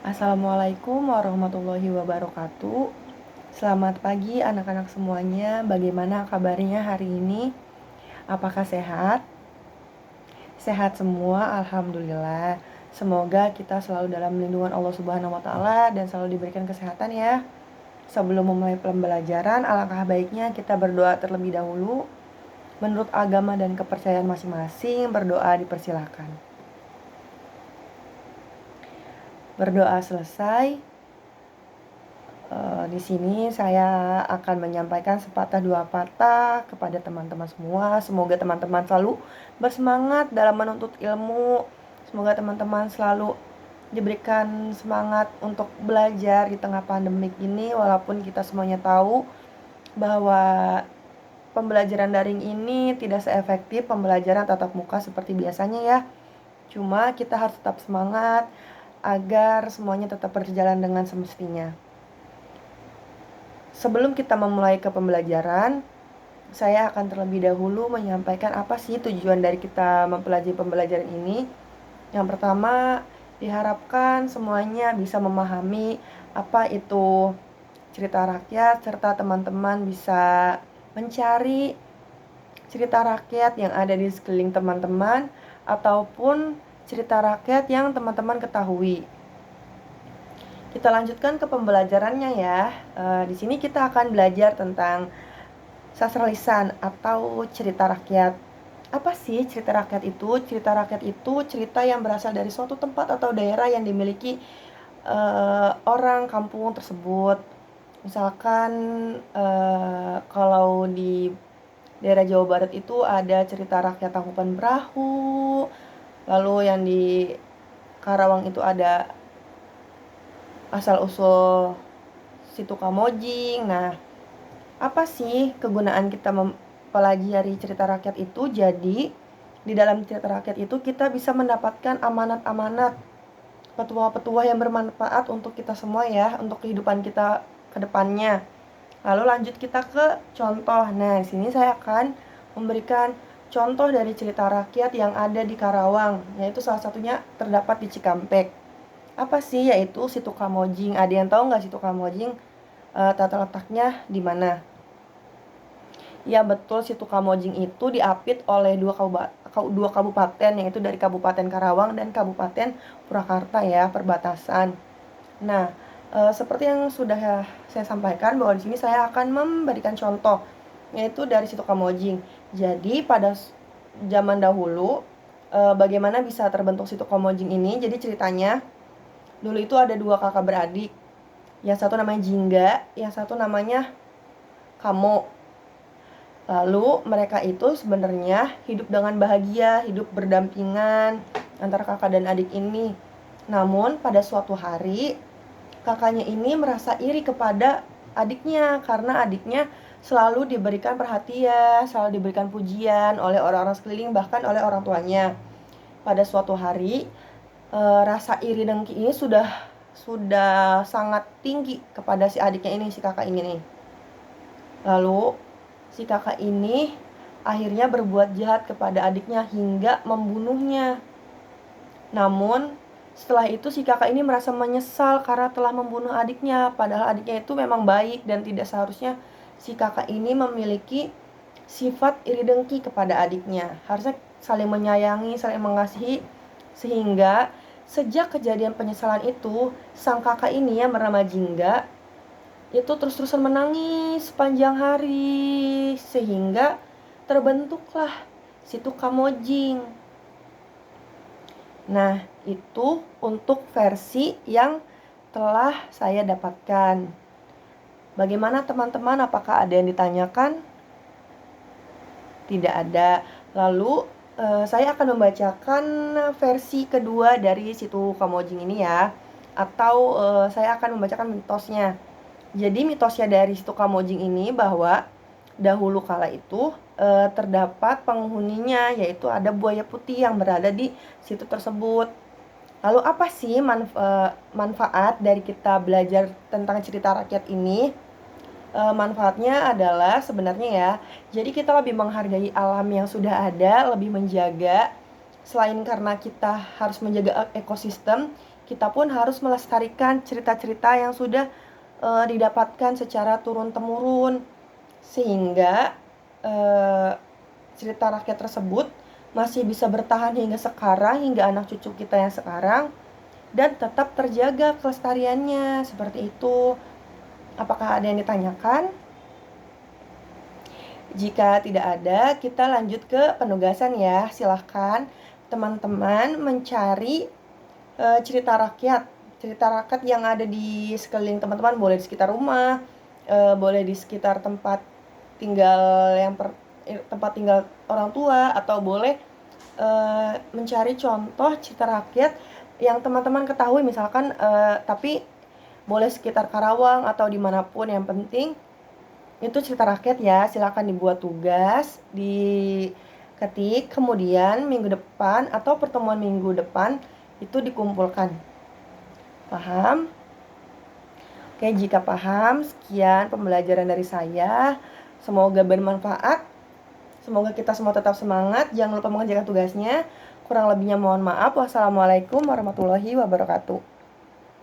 Assalamualaikum warahmatullahi wabarakatuh. Selamat pagi anak-anak semuanya. Bagaimana kabarnya hari ini? Apakah sehat? Sehat semua, alhamdulillah. Semoga kita selalu dalam lindungan Allah Subhanahu wa taala dan selalu diberikan kesehatan ya. Sebelum memulai pembelajaran, alangkah baiknya kita berdoa terlebih dahulu. Menurut agama dan kepercayaan masing-masing, berdoa dipersilakan. Berdoa selesai. Di sini saya akan menyampaikan sepatah dua patah kepada teman-teman semua. Semoga teman-teman selalu bersemangat dalam menuntut ilmu. Semoga teman-teman selalu diberikan semangat untuk belajar di tengah pandemik ini, walaupun kita semuanya tahu bahwa pembelajaran daring ini tidak seefektif pembelajaran tatap muka seperti biasanya ya. Cuma kita harus tetap semangat agar semuanya tetap berjalan dengan semestinya. Sebelum kita memulai ke pembelajaran, saya akan terlebih dahulu menyampaikan apa sih tujuan dari kita mempelajari pembelajaran ini. Yang pertama, diharapkan semuanya bisa memahami apa itu cerita rakyat, serta teman-teman bisa mencari cerita rakyat yang ada di sekeliling teman-teman, ataupun cerita rakyat yang teman-teman ketahui. Kita lanjutkan ke pembelajarannya ya. Di sini kita akan belajar tentang sastra lisan atau cerita rakyat. Apa sih cerita rakyat itu? Cerita rakyat itu cerita yang berasal dari suatu tempat atau daerah yang dimiliki orang kampung tersebut. Misalkan kalau di daerah Jawa Barat itu ada cerita rakyat Tangkuban Perahu. Lalu yang di Karawang itu ada asal-usul Situ Kamojing. Nah, apa sih kegunaan kita mempelajari cerita rakyat itu? Jadi, di dalam cerita rakyat itu kita bisa mendapatkan amanat-amanat, petua-petua yang bermanfaat untuk kita semua ya, untuk kehidupan kita ke depannya. Lalu lanjut kita ke contoh. Nah, di sini saya akan memberikan contoh dari cerita rakyat yang ada di Karawang, yaitu salah satunya terdapat di Cikampek. Apa sih yaitu Situ Kamojing? Ada yang tahu nggak Situ Kamojing tata letaknya di mana? Ya betul, Situ Kamojing itu diapit oleh dua kabupaten, yaitu dari Kabupaten Karawang dan Kabupaten Purwakarta ya, perbatasan. Nah, seperti yang sudah saya sampaikan bahwa di sini saya akan memberikan contoh, yaitu dari Situ Kamojing. Jadi pada zaman dahulu, bagaimana bisa terbentuk Situ Kamojing ini? Jadi ceritanya dulu itu ada dua kakak beradik. Yang satu namanya Jingga, yang satu namanya Kamo. Lalu mereka itu sebenarnya hidup dengan bahagia, hidup berdampingan antara kakak dan adik ini. Namun pada suatu hari kakaknya ini merasa iri kepada adiknya karena adiknya selalu diberikan perhatian, selalu diberikan pujian oleh orang-orang sekeliling, bahkan oleh orang tuanya. Pada suatu hari rasa iri dengki ini sudah sangat tinggi kepada si adiknya ini, si kakak ini nih. Lalu si kakak ini akhirnya berbuat jahat kepada adiknya hingga membunuhnya. Namun setelah itu si kakak ini merasa menyesal karena telah membunuh adiknya, padahal adiknya itu memang baik dan tidak seharusnya si kakak ini memiliki sifat iri dengki kepada adiknya. Harusnya saling menyayangi, saling mengasihi. Sehingga sejak kejadian penyesalan itu, sang kakak ini yang bernama Jingga itu terus-terusan menangis sepanjang hari, sehingga terbentuklah Situ Kamojing. Nah, itu untuk versi yang telah saya dapatkan. Bagaimana teman-teman? Apakah ada yang ditanyakan? Tidak ada. Lalu saya akan membacakan versi kedua dari Situ Kamojing ini ya. Atau saya akan membacakan mitosnya. Jadi mitosnya dari Situ Kamojing ini bahwa dahulu kala itu terdapat penghuninya, yaitu ada buaya putih yang berada di situ tersebut. Lalu apa sih manfaat dari kita belajar tentang cerita rakyat ini? Manfaatnya adalah sebenarnya ya, jadi kita lebih menghargai alam yang sudah ada, lebih menjaga. Selain karena kita harus menjaga ekosistem, kita pun harus melestarikan cerita-cerita yang sudah didapatkan secara turun-temurun, sehingga cerita rakyat tersebut masih bisa bertahan hingga sekarang, hingga anak cucu kita yang sekarang, dan tetap terjaga kelestariannya. Seperti itu. Apakah ada yang ditanyakan? Jika tidak ada, kita lanjut ke penugasan ya. Silahkan teman-teman mencari cerita rakyat. Cerita rakyat yang ada di sekeliling teman-teman, boleh di sekitar rumah, boleh di sekitar tempat tinggal tempat tinggal orang tua, atau boleh mencari contoh cerita rakyat yang teman-teman ketahui, misalkan tapi boleh sekitar Karawang atau dimanapun, yang penting itu cerita rakyat ya. Silakan dibuat tugas, diketik, kemudian minggu depan atau pertemuan minggu depan itu dikumpulkan. Paham? Oke, jika paham, sekian pembelajaran dari saya. Semoga bermanfaat. Semoga kita semua tetap semangat. Jangan lupa mengerjakan tugasnya. Kurang lebihnya mohon maaf. Wassalamualaikum warahmatullahi wabarakatuh.